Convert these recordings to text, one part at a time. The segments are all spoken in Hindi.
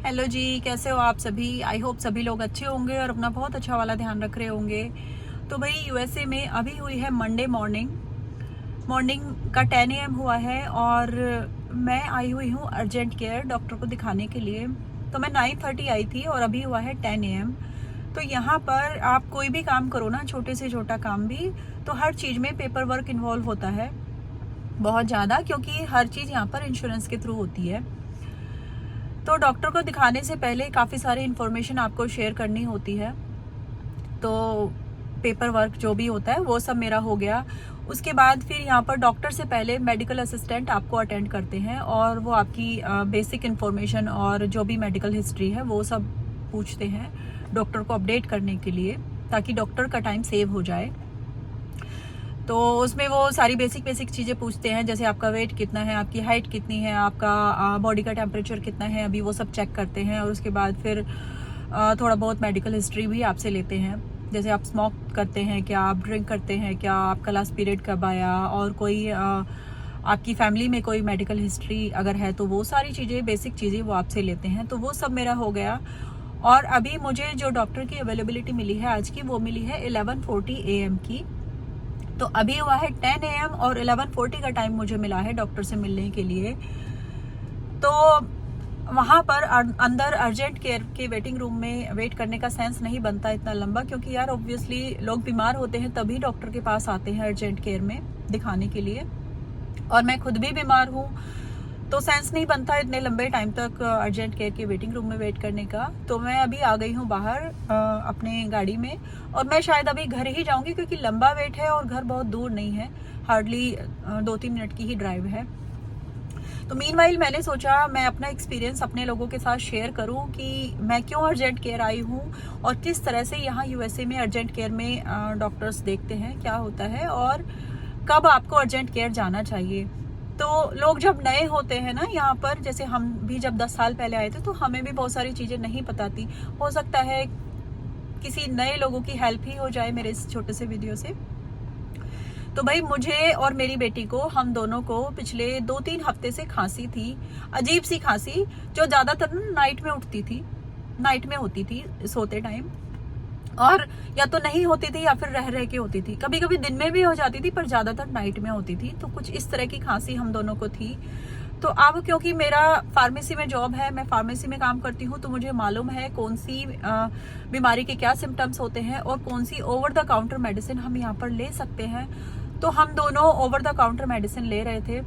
हेलो जी, कैसे हो आप सभी। आई होप सभी लोग अच्छे होंगे और अपना बहुत अच्छा वाला ध्यान रख रहे होंगे। तो भाई यूएसए में अभी हुई है मंडे मॉर्निंग का 10 AM हुआ है और मैं आई हुई हूँ अर्जेंट केयर डॉक्टर को दिखाने के लिए। तो मैं 9:30 आई थी और अभी हुआ है 10 AM। तो यहाँ पर आप कोई भी काम करो ना, छोटे से छोटा काम भी, तो हर चीज़ में पेपर वर्क इन्वॉल्व होता है बहुत ज़्यादा, क्योंकि हर चीज़ यहाँ पर इंश्योरेंस के थ्रू होती है। तो डॉक्टर को दिखाने से पहले काफ़ी सारी इन्फॉर्मेशन आपको शेयर करनी होती है। तो पेपर वर्क जो भी होता है वो सब मेरा हो गया। उसके बाद फिर यहाँ पर डॉक्टर से पहले मेडिकल असिस्टेंट आपको अटेंड करते हैं और वो आपकी बेसिक इन्फॉर्मेशन और जो भी मेडिकल हिस्ट्री है वो सब पूछते हैं डॉक्टर को अपडेट करने के लिए, ताकि डॉक्टर का टाइम सेव हो जाए। तो उसमें वो सारी बेसिक चीज़ें पूछते हैं, जैसे आपका वेट कितना है, आपकी हाइट कितनी है, आपका बॉडी का टेम्परेचर कितना है, अभी वो सब चेक करते हैं। और उसके बाद फिर थोड़ा बहुत मेडिकल हिस्ट्री भी आपसे लेते हैं, जैसे आप स्मोक करते हैं क्या, आप ड्रिंक करते हैं क्या, आपका लास्ट पीरियड कब आया, और कोई आपकी फैमिली में कोई मेडिकल हिस्ट्री अगर है तो वो सारी चीज़ें, बेसिक चीज़ें वो आपसे लेते हैं। तो वो सब मेरा हो गया। और अभी मुझे जो डॉक्टर की अवेलेबिलिटी मिली है आज की, वो मिली है 11:40 AM की। तो अभी हुआ है 10 AM और 11:40 का टाइम मुझे मिला है डॉक्टर से मिलने के लिए। तो वहाँ पर अंदर अर्जेंट केयर के वेटिंग रूम में वेट करने का सेंस नहीं बनता इतना लंबा, क्योंकि यार ऑब्वियसली लोग बीमार होते हैं तभी डॉक्टर के पास आते हैं अर्जेंट केयर में दिखाने के लिए, और मैं खुद भी बीमार हूँ, तो सेंस नहीं बनता इतने लंबे टाइम तक अर्जेंट केयर के वेटिंग रूम में वेट करने का। तो मैं अभी आ गई हूँ बाहर अपने गाड़ी में, और मैं शायद अभी घर ही जाऊंगी, क्योंकि लंबा वेट है और घर बहुत दूर नहीं है, हार्डली 2-3 मिनट की ही ड्राइव है। तो मीनवाइल मैंने सोचा मैं अपना एक्सपीरियंस अपने लोगों के साथ शेयर करूं कि मैं क्यों अर्जेंट केयर आई हूं और किस तरह से यहाँ यूएसए में अर्जेंट केयर में डॉक्टर्स देखते हैं क्या होता है, और कब आपको अर्जेंट केयर जाना चाहिए। तो लोग जब नए होते हैं ना यहाँ पर, जैसे हम भी जब 10 साल पहले आए थे तो हमें भी बहुत सारी चीज़ें नहीं पता थी। हो सकता है किसी नए लोगों की हेल्प ही हो जाए मेरे इस छोटे से वीडियो से। तो भाई मुझे और मेरी बेटी को, हम दोनों को पिछले 2-3 हफ्ते से खांसी थी, अजीब सी खांसी, जो ज़्यादातर नाइट में उठती थी, नाइट में होती थी सोते टाइम, और या तो नहीं होती थी या फिर रह रह के होती थी। कभी कभी दिन में भी हो जाती थी, पर ज्यादातर नाइट में होती थी। तो कुछ इस तरह की खांसी हम दोनों को थी। तो अब क्योंकि मेरा फार्मेसी में जॉब है, मैं फार्मेसी में काम करती हूँ, तो मुझे मालूम है कौन सी बीमारी के क्या सिम्टम्स होते हैं और कौन सी ओवर द काउंटर मेडिसिन हम यहाँ पर ले सकते हैं। तो हम दोनों ओवर द काउंटर मेडिसिन ले रहे थे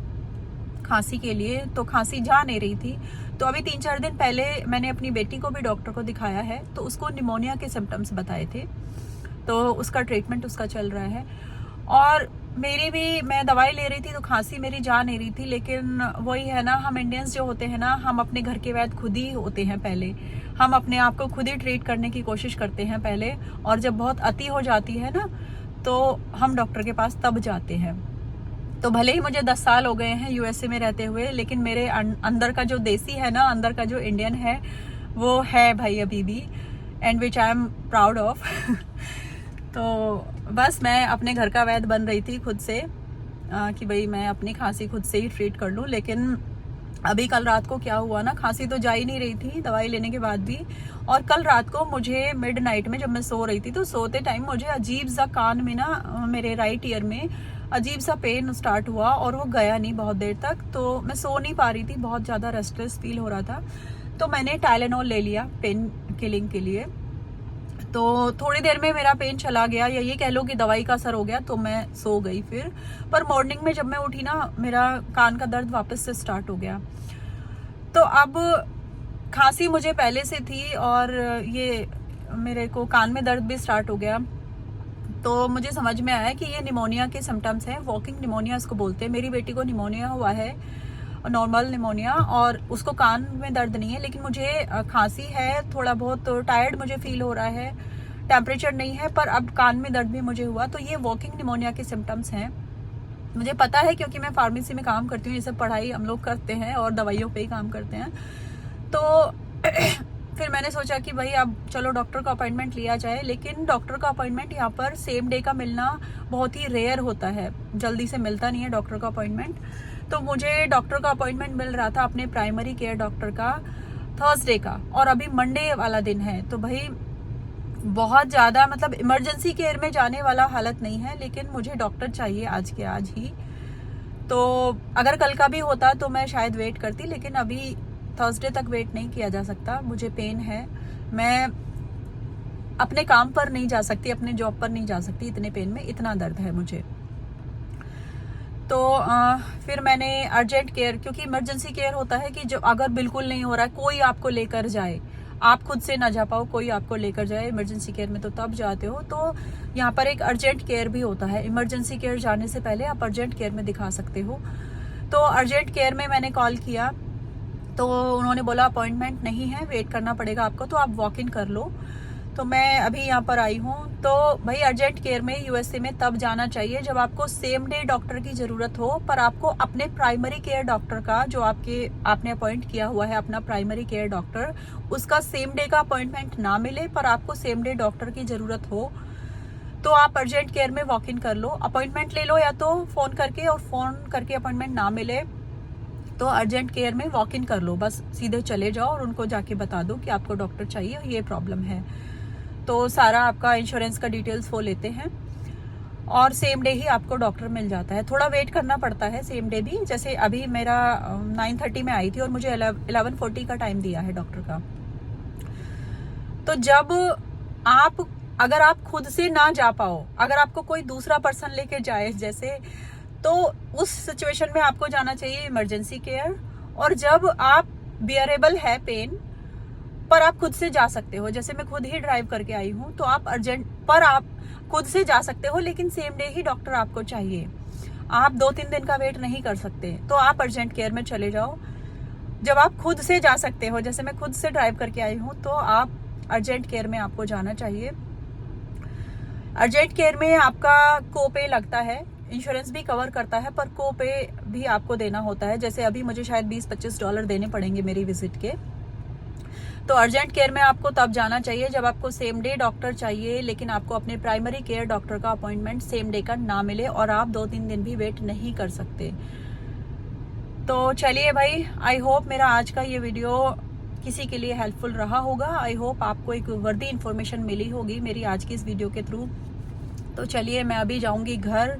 खांसी के लिए, तो खांसी जा नहीं रही थी। तो अभी 3-4 दिन पहले मैंने अपनी बेटी को भी डॉक्टर को दिखाया है, तो उसको निमोनिया के सिम्टम्स बताए थे, तो उसका ट्रीटमेंट उसका चल रहा है। और मेरी भी, मैं दवाई ले रही थी तो खांसी मेरी जा नहीं रही थी, लेकिन वही है ना, हम इंडियंस जो होते हैं ना, हम अपने घर के वैद्य खुद ही होते हैं पहले, हम अपने आप को खुद ही ट्रीट करने की कोशिश करते हैं पहले, और जब बहुत अति हो जाती है ना तो हम डॉक्टर के पास तब जाते हैं। तो भले ही मुझे 10 साल हो गए हैं यूएसए में रहते हुए, लेकिन मेरे अंदर का जो देसी है ना, अंदर का जो इंडियन है, वो है भाई अभी भी, and which I am proud of. तो बस मैं अपने घर का वैद्य बन रही थी खुद से, कि भाई मैं अपनी खांसी खुद से ही ट्रीट कर लूँ। लेकिन अभी कल रात को क्या हुआ ना, खांसी तो जा ही नहीं रही थी दवाई लेने के बाद भी, और कल रात को मुझे मिडनाइट में जब मैं सो रही थी, तो सोते टाइम मुझे अजीब सा कान में ना, मेरे राइट ईयर में अजीब सा पेन स्टार्ट हुआ, और वो गया नहीं बहुत देर तक। तो मैं सो नहीं पा रही थी, बहुत ज़्यादा रेस्टलेस फील हो रहा था। तो मैंने टाइलेनॉल ले लिया पेन किलिंग के लिए। तो थोड़ी देर में मेरा पेन चला गया, या ये कह लो कि दवाई का असर हो गया, तो मैं सो गई फिर। पर मॉर्निंग में जब मैं उठी ना, मेरा कान का दर्द वापस से स्टार्ट हो गया। तो अब खांसी मुझे पहले से थी, और ये मेरे को कान में दर्द भी स्टार्ट हो गया। तो मुझे समझ में आया कि ये निमोनिया के सिम्टम्स हैं, वॉकिंग निमोनिया इसको बोलते हैं। मेरी बेटी को निमोनिया हुआ है, नॉर्मल निमोनिया, और उसको कान में दर्द नहीं है, लेकिन मुझे खांसी है, थोड़ा बहुत टायर्ड मुझे फील हो रहा है, टेम्परेचर नहीं है, पर अब कान में दर्द भी मुझे हुआ। तो ये वॉकिंग निमोनिया के सिम्टम्स हैं। मुझे पता है, क्योंकि मैं फार्मेसी में काम करती हूँ, ये सब पढ़ाई हम लोग करते हैं और दवाइयों पे ही काम करते हैं। तो फिर मैंने सोचा कि भाई अब चलो डॉक्टर का अपॉइंटमेंट लिया जाए। लेकिन डॉक्टर का अपॉइंटमेंट यहाँ पर सेम डे का मिलना बहुत ही रेयर होता है, जल्दी से मिलता नहीं है डॉक्टर का अपॉइंटमेंट। तो मुझे डॉक्टर का अपॉइंटमेंट मिल रहा था अपने प्राइमरी केयर डॉक्टर का। थर्सडे का, और अभी मंडे वाला दिन है। तो भाई बहुत ज़्यादा मतलब इमरजेंसी केयर में जाने वाला हालत नहीं है, लेकिन मुझे डॉक्टर चाहिए आज के आज ही। तो अगर कल का भी होता तो मैं शायद वेट करती, लेकिन अभी थर्सडे तक वेट नहीं किया जा सकता। मुझे पेन है, मैं अपने काम पर नहीं जा सकती, अपने जॉब पर नहीं जा सकती, इतने पेन में, इतना दर्द है मुझे। तो फिर मैंने अर्जेंट केयर, क्योंकि इमरजेंसी केयर होता है कि जो अगर बिल्कुल नहीं हो रहा है, कोई आपको लेकर जाए, आप खुद से ना जा पाओ, कोई आपको लेकर जाए इमरजेंसी केयर में, तो तब जाते हो। तो यहाँ पर एक अर्जेंट केयर भी होता है, इमरजेंसी केयर जाने से पहले आप अर्जेंट केयर में दिखा सकते हो। तो अर्जेंट केयर में मैंने कॉल किया, तो उन्होंने बोला अपॉइंटमेंट नहीं है, वेट करना पड़ेगा आपको, तो आप वॉक इन कर लो। तो मैं अभी यहाँ पर आई हूँ। तो भाई अर्जेंट केयर में यूएसए में तब जाना चाहिए जब आपको सेम डे डॉक्टर की जरूरत हो, पर आपको अपने प्राइमरी केयर डॉक्टर का, जो आपने अपॉइंट किया हुआ है अपना प्राइमरी केयर डॉक्टर, उसका सेम डे का अपॉइंटमेंट ना मिले, पर आपको सेम डे डॉक्टर की जरूरत हो, तो आप अर्जेंट केयर में वॉक इन कर लो, अपॉइंटमेंट ले लो, या तो फोन करके, और फोन करके अपॉइंटमेंट ना मिले तो अर्जेंट केयर में वॉक इन कर लो। बस सीधे चले जाओ और उनको जाके बता दो कि आपको डॉक्टर चाहिए और ये प्रॉब्लम है। तो सारा आपका इंश्योरेंस का डिटेल्स वो लेते हैं, और सेम डे ही आपको डॉक्टर मिल जाता है। थोड़ा वेट करना पड़ता है सेम डे भी, जैसे अभी मेरा 9:30 में आई थी और मुझे 11:40 का टाइम दिया है डॉक्टर का। तो जब अगर आप खुद से ना जा पाओ, अगर आपको कोई दूसरा पर्सन लेके जाए जैसे, तो उस सिचुएशन में आपको जाना चाहिए इमरजेंसी केयर। और जब आप बियरेबल है पेन, पर आप खुद से जा सकते हो, जैसे मैं खुद ही ड्राइव करके आई हूँ, तो आप आप खुद से जा सकते हो, लेकिन सेम डे ही डॉक्टर आपको चाहिए। आप 2-3 दिन का वेट नहीं कर सकते, तो आप अर्जेंट केयर में चले जाओ। जब आप खुद से जा सकते हो, जैसे मैं खुद से ड्राइव करके आई हूँ, तो आप अर्जेंट केयर में आपको जाना चाहिए। अर्जेंट केयर में आपका कोपे लगता है, इंश्योरेंस भी कवर करता है, पर कोपे भी आपको देना होता है। जैसे अभी मुझे शायद $20-25 देने पड़ेंगे मेरी विजिट के। तो अर्जेंट केयर में आपको तब जाना चाहिए जब आपको सेम डे डॉक्टर चाहिए, लेकिन आपको अपने प्राइमरी केयर डॉक्टर का अपॉइंटमेंट सेम डे का ना मिले, और आप 2-3 दिन भी वेट नहीं कर सकते। तो चलिए भाई, आई होप मेरा आज का ये वीडियो किसी के लिए हेल्पफुल रहा होगा। आई होप आपको एक वर्दी इन्फॉर्मेशन मिली होगी मेरी आज की इस वीडियो के थ्रू। तो चलिए, मैं अभी जाऊंगी घर,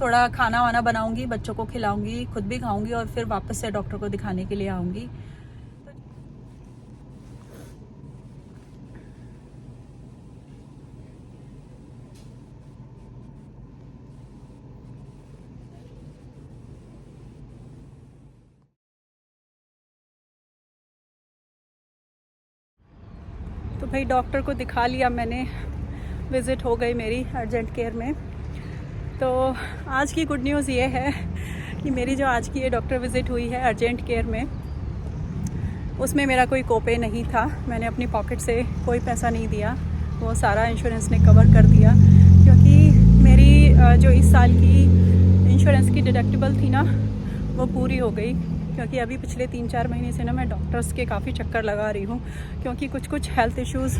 थोड़ा खाना वाना बनाऊंगी, बच्चों को खिलाऊंगी, खुद भी खाऊंगी, और फिर वापस से डॉक्टर को दिखाने के लिए आऊंगी। तो भाई डॉक्टर को दिखा लिया मैंने, विज़िट हो गई मेरी अर्जेंट केयर में। तो आज की गुड न्यूज़ ये है कि मेरी जो आज की ये डॉक्टर विज़िट हुई है अर्जेंट केयर में, उसमें मेरा कोई कोपे नहीं था। मैंने अपनी पॉकेट से कोई पैसा नहीं दिया, वो सारा इंश्योरेंस ने कवर कर दिया, क्योंकि मेरी जो इस साल की इंश्योरेंस की डिडक्टिबल थी ना, वो पूरी हो गई। क्योंकि अभी पिछले 3-4 महीने से ना मैं डॉक्टर्स के काफ़ी चक्कर लगा रही हूँ, क्योंकि कुछ हेल्थ इश्यूज़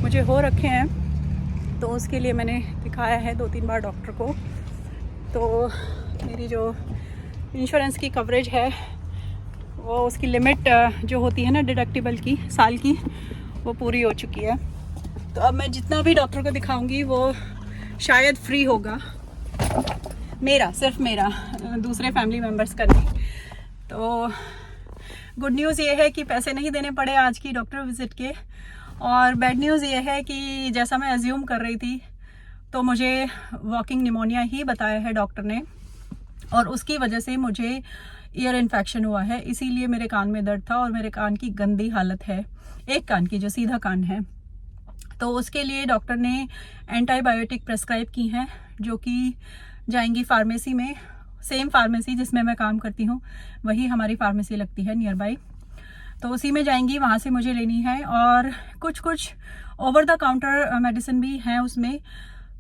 मुझे हो रखे हैं, तो उसके लिए मैंने दिखाया है 2-3 बार डॉक्टर को। तो मेरी जो इंश्योरेंस की कवरेज है, वो उसकी लिमिट जो होती है ना डिडक्टिबल की साल की, वो पूरी हो चुकी है। तो अब मैं जितना भी डॉक्टर को दिखाऊंगी वो शायद फ्री होगा, मेरा, सिर्फ मेरा, दूसरे फैमिली मेम्बर्स का नहीं। तो गुड न्यूज़ ये है कि पैसे नहीं देने पड़े आज की डॉक्टर विजिट के, और बैड न्यूज़ ये है कि जैसा मैं अज्यूम कर रही थी, तो मुझे वॉकिंग निमोनिया ही बताया है डॉक्टर ने, और उसकी वजह से मुझे ईयर इन्फेक्शन हुआ है, इसीलिए मेरे कान में दर्द था, और मेरे कान की गंदी हालत है, एक कान की, जो सीधा कान है। तो उसके लिए डॉक्टर ने एंटीबायोटिक प्रेस्क्राइब की हैं, जो कि जाएंगी फार्मेसी में, सेम फार्मेसी जिसमें मैं काम करती हूँ, वही हमारी फार्मेसी लगती है नियर बाई, तो उसी में जाएंगी, वहाँ से मुझे लेनी है। और कुछ ओवर द काउंटर मेडिसिन भी हैं उसमें,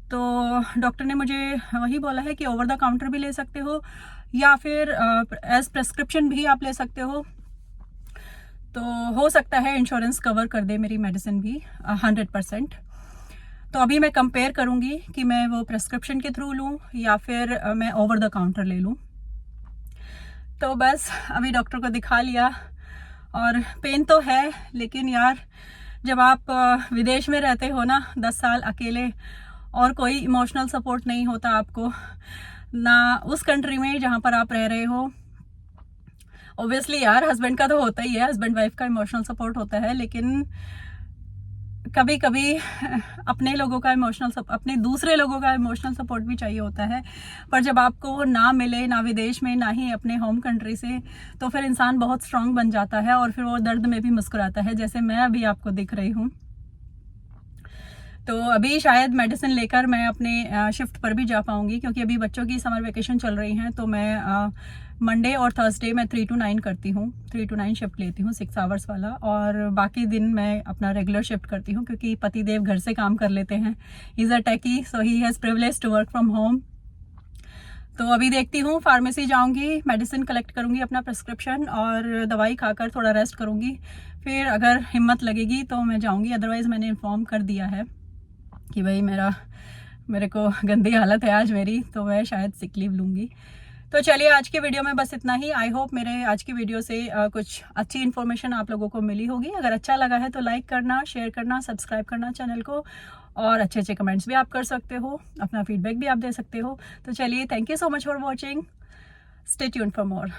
तो डॉक्टर ने मुझे वही बोला है कि ओवर द काउंटर भी ले सकते हो, या फिर एज प्रेस्क्रिप्शन भी आप ले सकते हो। तो हो सकता है इंश्योरेंस कवर कर दे मेरी मेडिसिन भी 100%। तो अभी मैं कंपेयर करूंगी कि मैं वो प्रेस्क्रिप्शन के थ्रू लूँ या फिर मैं ओवर द काउंटर ले लूँ। तो बस अभी डॉक्टर को दिखा लिया, और पेन तो है, लेकिन यार जब आप विदेश में रहते हो ना 10 साल अकेले, और कोई इमोशनल सपोर्ट नहीं होता आपको ना उस कंट्री में जहाँ पर आप रह रहे हो। ऑब्वियसली यार हस्बैंड का तो होता ही है, हस्बैंड वाइफ का इमोशनल सपोर्ट होता है, लेकिन कभी कभी अपने लोगों का अपने दूसरे लोगों का इमोशनल सपोर्ट भी चाहिए होता है। पर जब आपको वो ना मिले, ना विदेश में ना ही अपने होम कंट्री से, तो फिर इंसान बहुत स्ट्रांग बन जाता है और फिर वो दर्द में भी मुस्कुराता है, जैसे मैं अभी आपको दिख रही हूँ। तो अभी शायद मेडिसिन लेकर मैं अपने शिफ्ट पर भी जा पाऊंगी, क्योंकि अभी बच्चों की समर वेकेशन चल रही हैं। तो मैं मंडे और थर्सडे मैं 3 to 9 करती हूँ, 3 to 9 शिफ्ट लेती हूँ 6 आवर्स वाला, और बाकी दिन मैं अपना रेगुलर शिफ्ट करती हूँ, क्योंकि पतिदेव घर से काम कर लेते हैं। He is a techie, so he has privilege to work from home. तो अभी देखती हूँ, फार्मेसी जाऊँगी, मेडिसिन कलेक्ट करूँगी अपना प्रिस्क्रिप्शन, और दवाई खाकर थोड़ा रेस्ट करूँगी। फिर अगर हिम्मत लगेगी तो मैं जाऊँगी, अदरवाइज़ मैंने इन्फॉर्म कर दिया है कि भाई मेरे को गंदी हालत है आज मेरी, तो मैं शायद सिक लीव लूँगी। तो चलिए आज की वीडियो में बस इतना ही। आई होप मेरे आज की वीडियो से कुछ अच्छी इन्फॉर्मेशन आप लोगों को मिली होगी। अगर अच्छा लगा है तो लाइक करना, शेयर करना, सब्सक्राइब करना चैनल को, और अच्छे अच्छे कमेंट्स भी आप कर सकते हो, अपना फीडबैक भी आप दे सकते हो। तो चलिए, thank you so much for watching, stay tuned for more.